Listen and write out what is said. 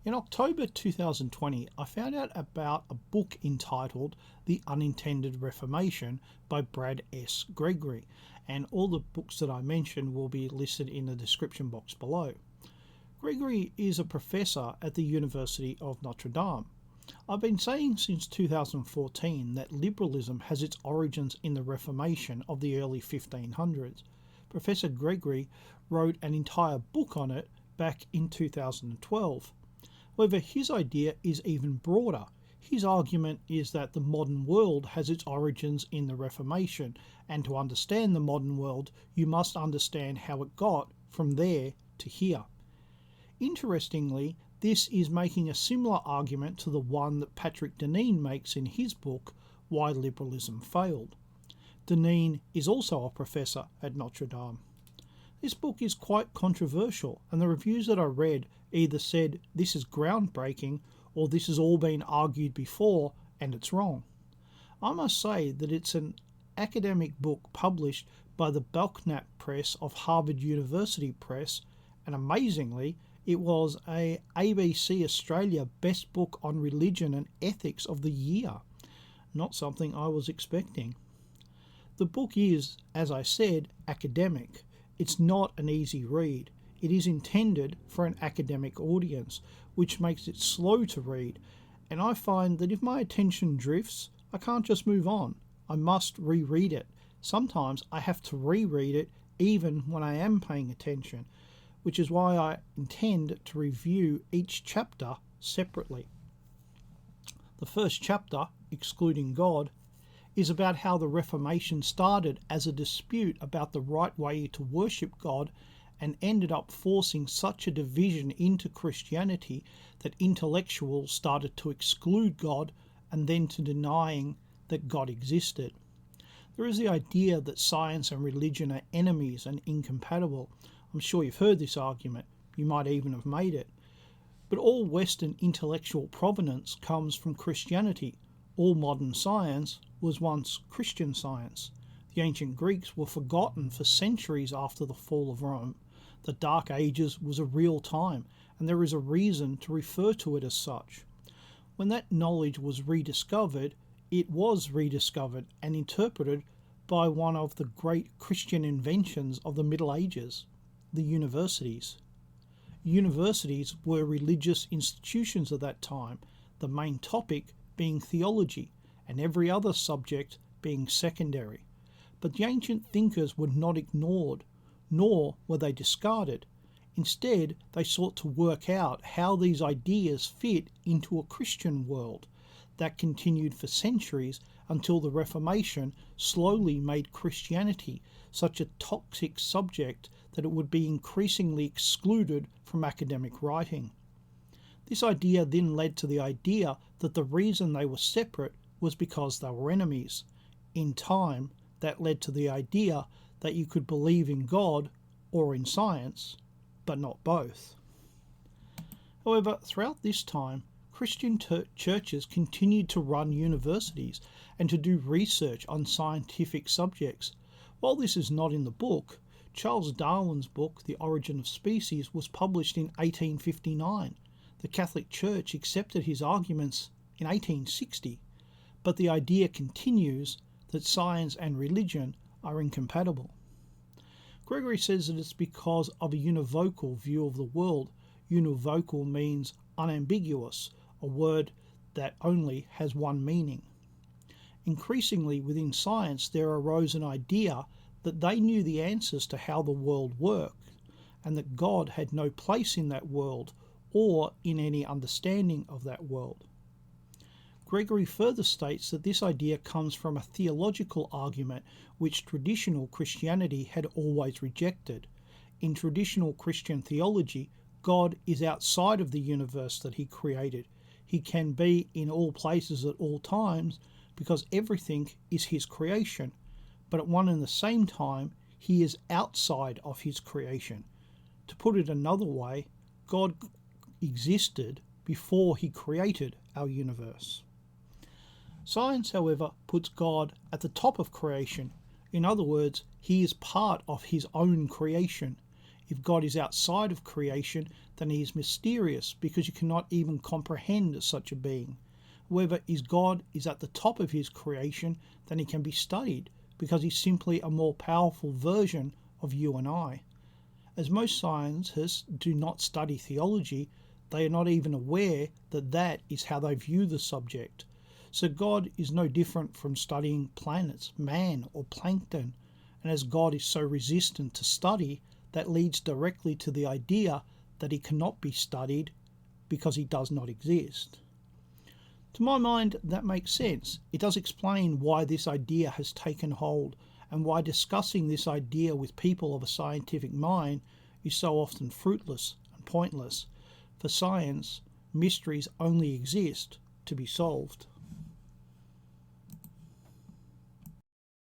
In October 2020, I found out about a book entitled The Unintended Reformation by Brad S. Gregory, and all the books that I mentioned will be listed in the description box below. Gregory is a professor at the University of Notre Dame. I've been saying since 2014 that liberalism has its origins in the Reformation of the early 1500s. Professor Gregory wrote an entire book on it back in 2012. However, his idea is even broader. His argument is that the modern world has its origins in the Reformation, and to understand the modern world, you must understand how it got from there to here. Interestingly, this is making a similar argument to the one that Patrick Deneen makes in his book, Why Liberalism Failed. Deneen is also a professor at Notre Dame. This book is quite controversial, and the reviews that I read either said this is groundbreaking or this has all been argued before and it's wrong. I must say that it's an academic book published by the Belknap Press of Harvard University Press, and amazingly, it was a ABC Australia Best Book on Religion and Ethics of the Year. Not something I was expecting. The book is, as I said, academic. It's not an easy read. It is intended for an academic audience, which makes it slow to read, and I find that if my attention drifts, I can't just move on. I must reread it. Sometimes I have to reread it even when I am paying attention, which is why I intend to review each chapter separately. The first chapter, Excluding God, is about how the Reformation started as a dispute about the right way to worship God and ended up forcing such a division into Christianity that intellectuals started to exclude God and then to denying that God existed. There is the idea that science and religion are enemies and incompatible. I'm sure you've heard this argument. You might even have made it. But all Western intellectual provenance comes from Christianity. All modern science was once Christian science. The ancient Greeks were forgotten for centuries after the fall of Rome. The Dark Ages was a real time, and there is a reason to refer to it as such. When that knowledge was rediscovered, it was rediscovered and interpreted by one of the great Christian inventions of the Middle Ages, the universities. Universities were religious institutions at that time, the main topic being theology, and every other subject being secondary. But the ancient thinkers were not ignored, nor were they discarded. Instead, they sought to work out how these ideas fit into a Christian world. That continued for centuries until the Reformation slowly made Christianity such a toxic subject that it would be increasingly excluded from academic writing. This idea then led to the idea that the reason they were separate was because they were enemies. In time, that led to the idea that you could believe in God or in science, but not both. However, throughout this time, Christian churches continued to run universities and to do research on scientific subjects. While this is not in the book, Charles Darwin's book, The Origin of Species, was published in 1859. The Catholic Church accepted his arguments in 1860, but the idea continues that science and religion are incompatible. Gregory says that it's because of a univocal view of the world. Univocal means unambiguous, a word that only has one meaning. Increasingly within science there arose an idea that they knew the answers to how the world worked, and that God had no place in that world or in any understanding of that world. Gregory further states that this idea comes from a theological argument which traditional Christianity had always rejected. In traditional Christian theology, God is outside of the universe that he created. He can be in all places at all times because everything is his creation. But at one and the same time, he is outside of his creation. To put it another way, God existed before he created our universe. Science, however, puts God at the top of creation. In other words, he is part of his own creation. If God is outside of creation, then he is mysterious, because you cannot even comprehend such a being. However, if God is at the top of his creation, then he can be studied, because he's simply a more powerful version of you and I. As most scientists do not study theology, they are not even aware that that is how they view the subject. So God is no different from studying planets, man, or plankton. And as God is so resistant to study, that leads directly to the idea that he cannot be studied because he does not exist. To my mind, that makes sense. It does explain why this idea has taken hold, and why discussing this idea with people of a scientific mind is so often fruitless and pointless. For science, mysteries only exist to be solved.